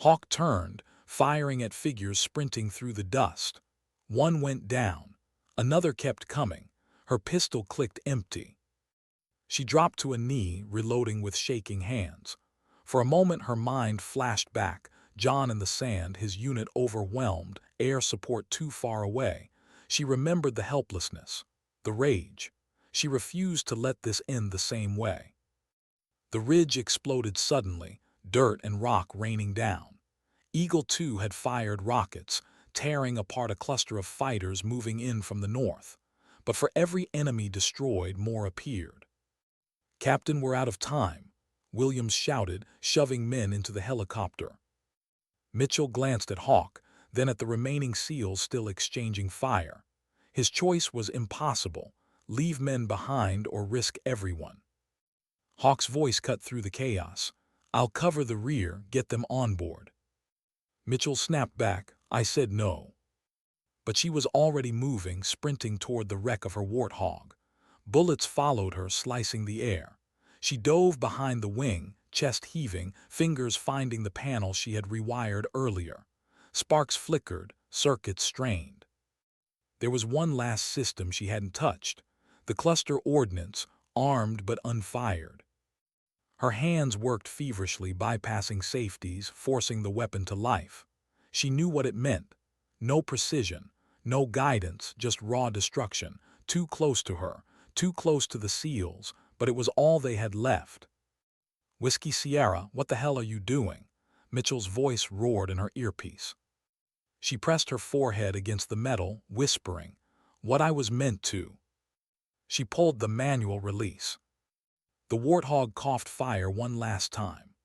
Hawk turned, firing at figures sprinting through the dust. One went down. Another kept coming. Her pistol clicked empty. She dropped to a knee, reloading with shaking hands. For a moment her mind flashed back, John in the sand, his unit overwhelmed, air support too far away. She remembered the helplessness, the rage. She refused to let this end the same way. The ridge exploded suddenly, dirt and rock raining down. Eagle 2 had fired rockets, tearing apart a cluster of fighters moving in from the north. But for every enemy destroyed, more appeared. "Captain, we're out of time," Williams shouted, shoving men into the helicopter. Mitchell glanced at Hawk, then at the remaining SEALs still exchanging fire. His choice was impossible: leave men behind or risk everyone. Hawk's voice cut through the chaos. "I'll cover the rear, get them on board." Mitchell snapped back, "I said no." But she was already moving, sprinting toward the wreck of her Warthog. Bullets followed her, slicing the air. She dove behind the wing, chest heaving, fingers finding the panel she had rewired earlier. Sparks flickered, circuits strained. There was one last system she hadn't touched: the cluster ordnance, armed but unfired. Her hands worked feverishly, bypassing safeties, forcing the weapon to life. She knew what it meant: no precision, no guidance, just raw destruction, too close to her, too close to the SEALs, but it was all they had left. "Whiskey Sierra, what the hell are you doing?" Mitchell's voice roared in her earpiece. She pressed her forehead against the metal, whispering, "What I was meant to." She pulled the manual release. The Warthog coughed fire one last time.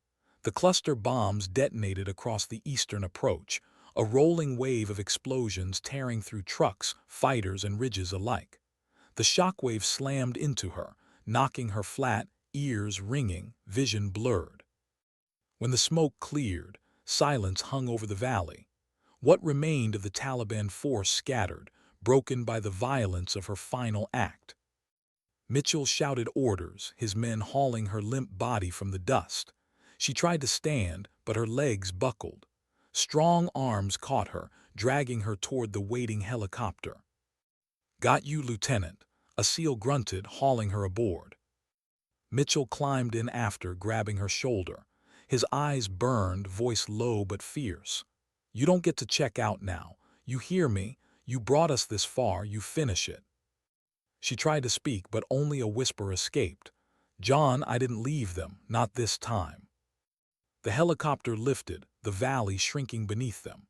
The cluster bombs detonated across the eastern approach, a rolling wave of explosions tearing through trucks, fighters, and ridges alike. The shockwave slammed into her, knocking her flat, ears ringing, vision blurred. When the smoke cleared, silence hung over the valley. What remained of the Taliban force scattered, broken by the violence of her final act. Mitchell shouted orders, his men hauling her limp body from the dust. She tried to stand, but her legs buckled. Strong arms caught her, dragging her toward the waiting helicopter. "Got you, Lieutenant," a SEAL grunted, hauling her aboard. Mitchell climbed in after, grabbing her shoulder. His eyes burned, voice low but fierce. "You don't get to check out now. You hear me? You brought us this far, you finish it." She tried to speak, but only a whisper escaped. "John, I didn't leave them, not this time." The helicopter lifted, the valley shrinking beneath them.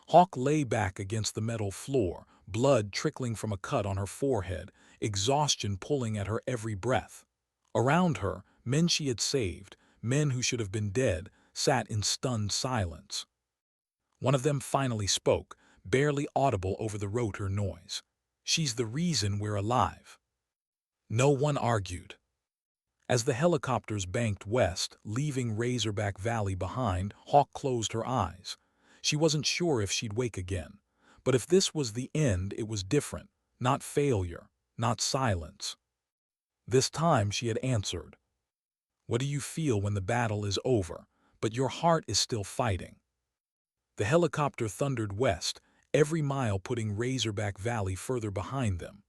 Hawk lay back against the metal floor, blood trickling from a cut on her forehead, exhaustion pulling at her every breath. Around her, men she had saved, men who should have been dead, sat in stunned silence. One of them finally spoke, barely audible over the rotor noise. "She's the reason we're alive." No one argued. As the helicopters banked west, leaving Razorback Valley behind, Hawk closed her eyes. She wasn't sure if she'd wake again. But if this was the end, it was different. Not failure, not silence. This time she had answered. "What do you feel when the battle is over, but your heart is still fighting?" The helicopter thundered west, every mile putting Razorback Valley further behind them.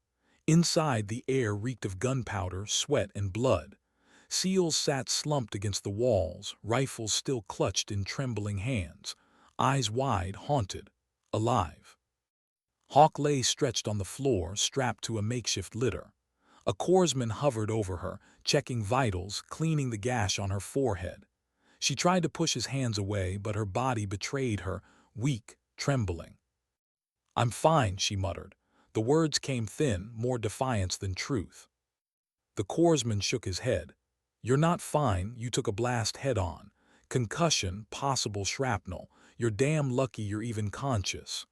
Inside, the air reeked of gunpowder, sweat, and blood. SEALs sat slumped against the walls, rifles still clutched in trembling hands, eyes wide, haunted, alive. Hawk lay stretched on the floor, strapped to a makeshift litter. A corpsman hovered over her, checking vitals, cleaning the gash on her forehead. She tried to push his hands away, but her body betrayed her, weak, trembling. "I'm fine," she muttered. The words came thin, more defiance than truth. The corpsman shook his head. "You're not fine, you took a blast head-on. Concussion, possible shrapnel. You're damn lucky you're even conscious."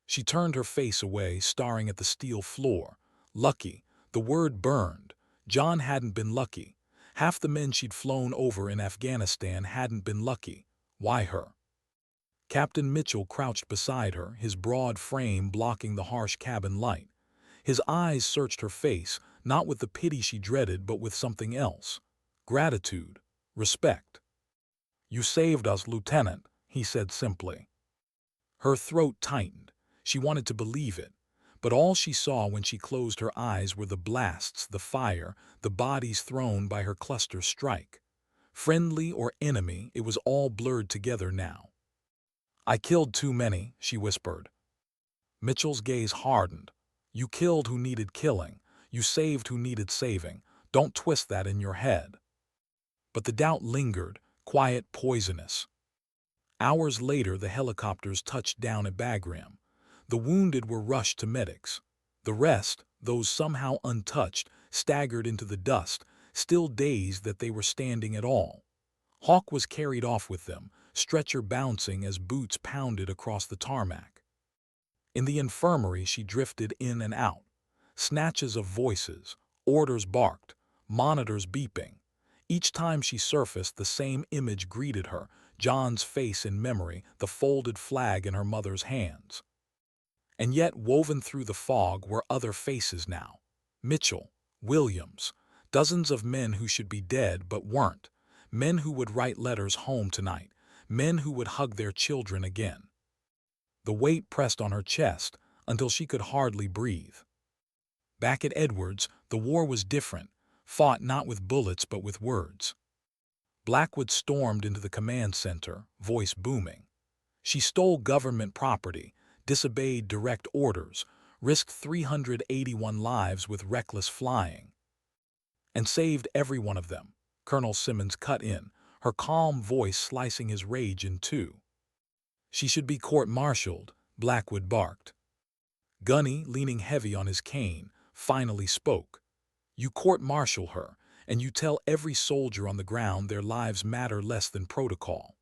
She turned her face away, staring at the steel floor. Lucky. The word burned. John hadn't been lucky. Half the men she'd flown over in Afghanistan hadn't been lucky. Why her? Captain Mitchell crouched beside her, his broad frame blocking the harsh cabin light. His eyes searched her face, not with the pity she dreaded, but with something else. Gratitude. Respect. "You saved us, Lieutenant," he said simply. Her throat tightened. She wanted to believe it. But all she saw when she closed her eyes were the blasts, the fire, the bodies thrown by her cluster strike. Friendly or enemy, it was all blurred together now. "I killed too many," she whispered. Mitchell's gaze hardened. "You killed who needed killing. You saved who needed saving. Don't twist that in your head." But the doubt lingered, quiet, poisonous. Hours later, the helicopters touched down at Bagram. The wounded were rushed to medics. The rest, those somehow untouched, staggered into the dust, still dazed that they were standing at all. Hawk was carried off with them, stretcher bouncing as boots pounded across the tarmac. In the infirmary, she drifted in and out. Snatches of voices, orders barked, monitors beeping. Each time she surfaced, the same image greeted her, John's face in memory, the folded flag in her mother's hands. And yet, woven through the fog were other faces now. Mitchell, Williams, dozens of men who should be dead but weren't, men who would write letters home tonight, men who would hug their children again. The weight pressed on her chest until she could hardly breathe. Back at Edwards, the war was different, fought not with bullets but with words. Blackwood stormed into the command center, voice booming. She stole government property, disobeyed direct orders, risked 381 lives with reckless flying, and saved every one of them. Colonel Simmons cut in, her calm voice slicing his rage in two. She should be court-martialed, Blackwood barked. Gunny, leaning heavy on his cane, finally spoke. You court-martial her, and you tell every soldier on the ground their lives matter less than protocol.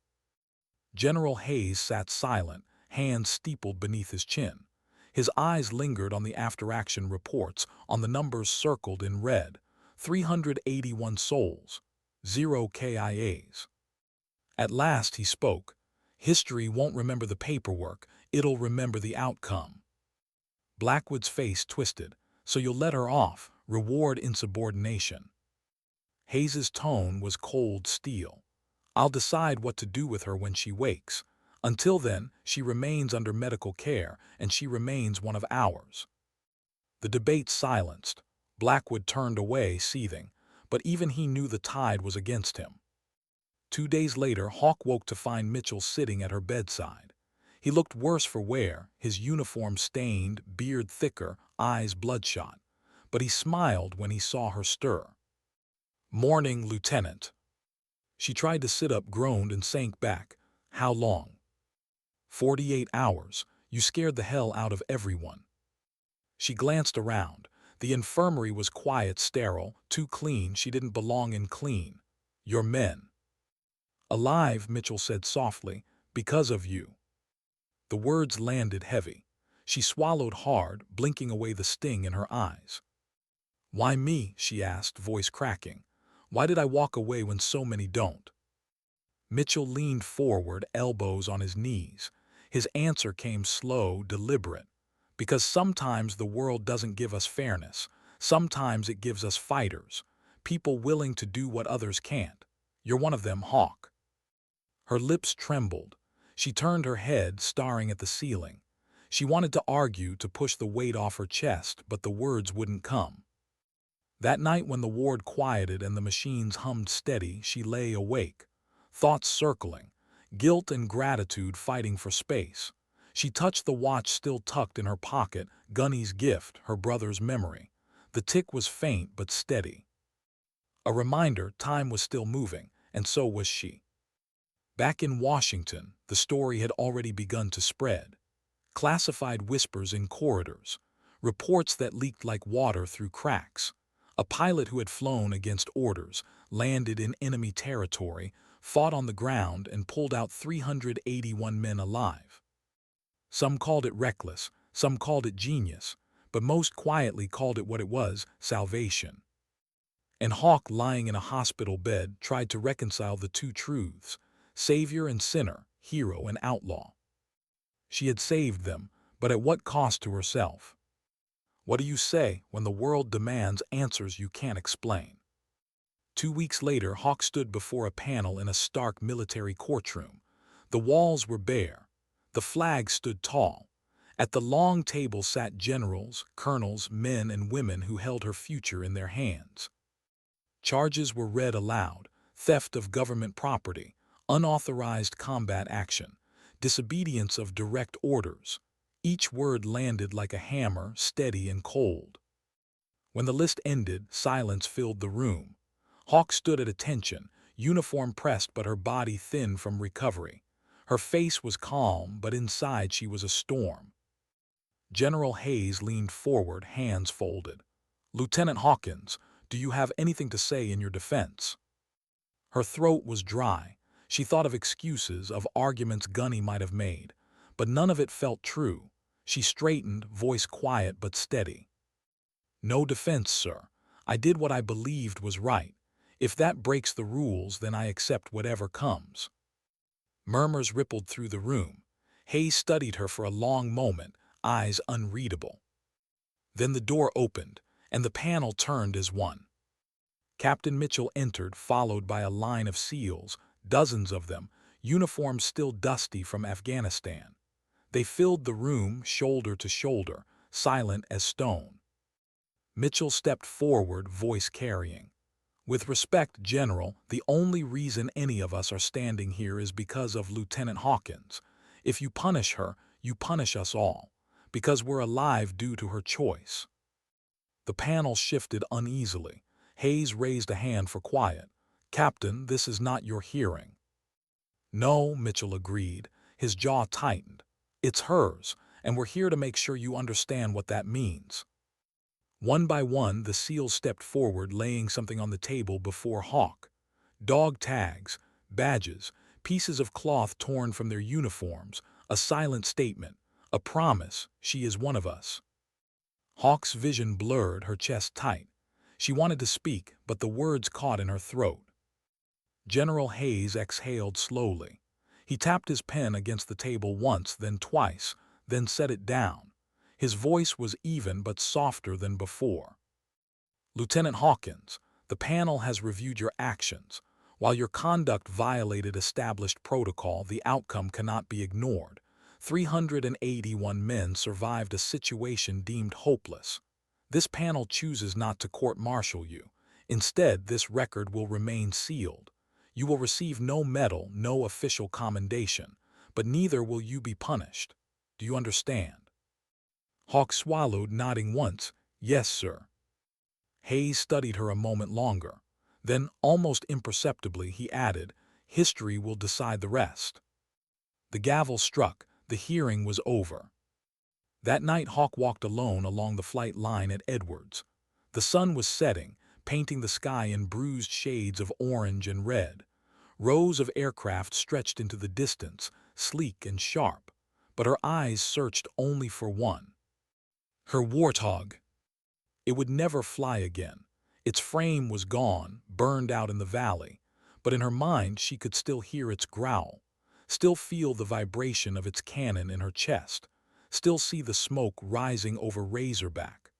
General Hayes sat silent, hands steepled beneath his chin. His eyes lingered on the after-action reports, on the numbers circled in red. 381 souls, 0 KIAs. At last he spoke. History won't remember the paperwork, it'll remember the outcome. Blackwood's face twisted. So you'll let her off, reward insubordination. Hayes's tone was cold steel. I'll decide what to do with her when she wakes. Until then, she remains under medical care, and she remains one of ours. The debate silenced. Blackwood turned away, seething, but even he knew the tide was against him. 2 days later, Hawk woke to find Mitchell sitting at her bedside. He looked worse for wear, his uniform stained, beard thicker, eyes bloodshot. But he smiled when he saw her stir. Morning, Lieutenant. She tried to sit up, groaned, and sank back. How long? 48 hours. You scared the hell out of everyone. She glanced around. The infirmary was quiet, sterile, too clean. She didn't belong in clean. Your men. Alive, Mitchell said softly, because of you. The words landed heavy. She swallowed hard, blinking away the sting in her eyes. Why me? She asked, voice cracking. Why did I walk away when so many don't? Mitchell leaned forward, elbows on his knees. His answer came slow, deliberate. Because sometimes the world doesn't give us fairness. Sometimes it gives us fighters. People willing to do what others can't. You're one of them, Hawk. Her lips trembled. She turned her head, staring at the ceiling. She wanted to argue, to push the weight off her chest, but the words wouldn't come. That night, when the ward quieted and the machines hummed steady, she lay awake, thoughts circling, guilt and gratitude fighting for space. She touched the watch still tucked in her pocket, Gunny's gift, her brother's memory. The tick was faint but steady. A reminder time was still moving, and so was she. Back in Washington, the story had already begun to spread. Classified whispers in corridors, reports that leaked like water through cracks. A pilot who had flown against orders, landed in enemy territory, fought on the ground, and pulled out 381 men alive. Some called it reckless, some called it genius, but most quietly called it what it was, salvation. And Hawk, lying in a hospital bed, tried to reconcile the two truths, savior and sinner, hero and outlaw. She had saved them, but at what cost to herself? What do you say when the world demands answers you can't explain? 2 weeks later, Hawk stood before a panel in a stark military courtroom. The walls were bare. The flag stood tall. At the long table sat generals, colonels, men and women who held her future in their hands. Charges were read aloud: theft of government property, unauthorized combat action, disobedience of direct orders. Each word landed like a hammer, steady and cold. When the list ended, silence filled the room. Hawk stood at attention, uniform pressed but her body thin from recovery. Her face was calm, but inside she was a storm. General Hayes leaned forward, hands folded. "Lieutenant Hawkins, do you have anything to say in your defense?" Her throat was dry. She thought of excuses, of arguments Gunny might have made, but none of it felt true. She straightened, voice quiet but steady. "No defense, sir. I did what I believed was right. If that breaks the rules, then I accept whatever comes." Murmurs rippled through the room. Hayes studied her for a long moment, eyes unreadable. Then the door opened, and the panel turned as one. Captain Mitchell entered, followed by a line of SEALs, dozens of them, uniforms still dusty from Afghanistan. They filled the room, shoulder to shoulder, silent as stone. Mitchell stepped forward, voice carrying. "With respect, General, the only reason any of us are standing here is because of Lieutenant Hawkins. If you punish her, you punish us all, because we're alive due to her choice." The panel shifted uneasily. Hayes raised a hand for quiet. "Captain, this is not your hearing." "No," Mitchell agreed. His jaw tightened. "It's hers, and we're here to make sure you understand what that means." One by one, the SEALs stepped forward, laying something on the table before Hawk. Dog tags, badges, pieces of cloth torn from their uniforms, a silent statement, a promise, she is one of us. Hawk's vision blurred, her chest tight. She wanted to speak, but the words caught in her throat. General Hayes exhaled slowly. He tapped his pen against the table once, then twice, then set it down. His voice was even but softer than before. "Lieutenant Hawkins, the panel has reviewed your actions. While your conduct violated established protocol, the outcome cannot be ignored. 381 men survived a situation deemed hopeless. This panel chooses not to court-martial you. Instead, this record will remain sealed. You will receive no medal, no official commendation, but neither will you be punished. Do you understand?" Hawk swallowed, nodding once. "Yes, sir." Hayes studied her a moment longer. Then, almost imperceptibly, he added, "History will decide the rest." The gavel struck. The hearing was over. That night Hawk walked alone along the flight line at Edwards. The sun was setting, painting the sky in bruised shades of orange and red. Rows of aircraft stretched into the distance, sleek and sharp, but her eyes searched only for one. Her Warthog. It would never fly again. Its frame was gone, burned out in the valley, but in her mind she could still hear its growl, still feel the vibration of its cannon in her chest, still see the smoke rising over Razorback.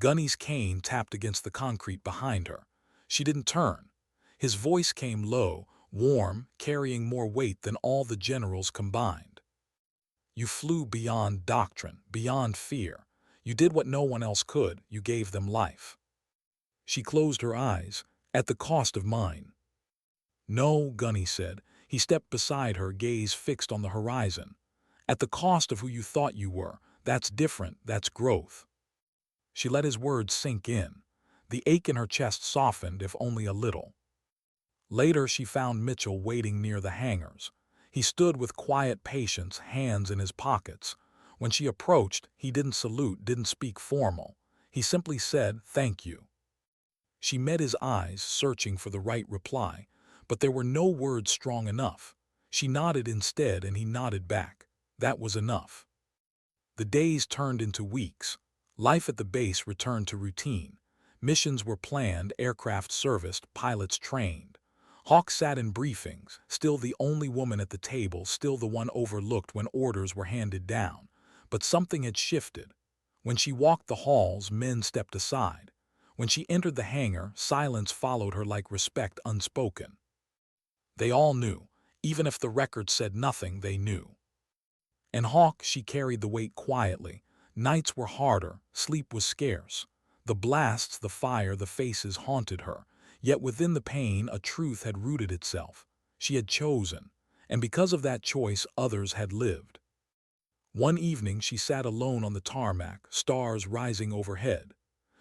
Gunny's cane tapped against the concrete behind her. She didn't turn. His voice came low, warm, carrying more weight than all the generals combined. "You flew beyond doctrine, beyond fear. You did what no one else could. You gave them life." She closed her eyes, "At the cost of mine." "No," Gunny said. He stepped beside her, gaze fixed on the horizon. "At the cost of who you thought you were. That's different, that's growth." She let his words sink in. The ache in her chest softened, if only a little. Later she found Mitchell waiting near the hangars. He stood with quiet patience, hands in his pockets. When she approached, he didn't salute, didn't speak formal. He simply said, "Thank you." She met his eyes, searching for the right reply, but there were no words strong enough. She nodded instead, and he nodded back. That was enough. The days turned into weeks. Life at the base returned to routine. Missions were planned, aircraft serviced, pilots trained. Hawk sat in briefings, still the only woman at the table, still the one overlooked when orders were handed down. But something had shifted. When she walked the halls, men stepped aside. When she entered the hangar, silence followed her like respect unspoken. They all knew. Even if the record said nothing, they knew. And Hawk, she carried the weight quietly. Nights were harder, sleep was scarce. The blasts, the fire, the faces haunted her. Yet within the pain, a truth had rooted itself. She had chosen, and because of that choice, others had lived. One evening she sat alone on the tarmac, stars rising overhead.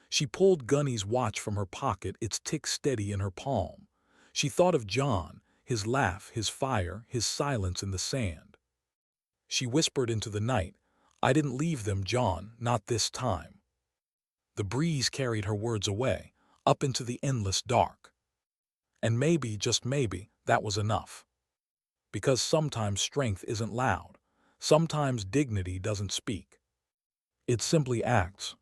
She pulled Gunny's watch from her pocket, its tick steady in her palm. She thought of John, his laugh, his fire, his silence in the sand. She whispered into the night, "I didn't leave them, John, not this time." The breeze carried her words away, up into the endless dark. And maybe, just maybe, that was enough. Because sometimes strength isn't loud. Sometimes dignity doesn't speak. It simply acts.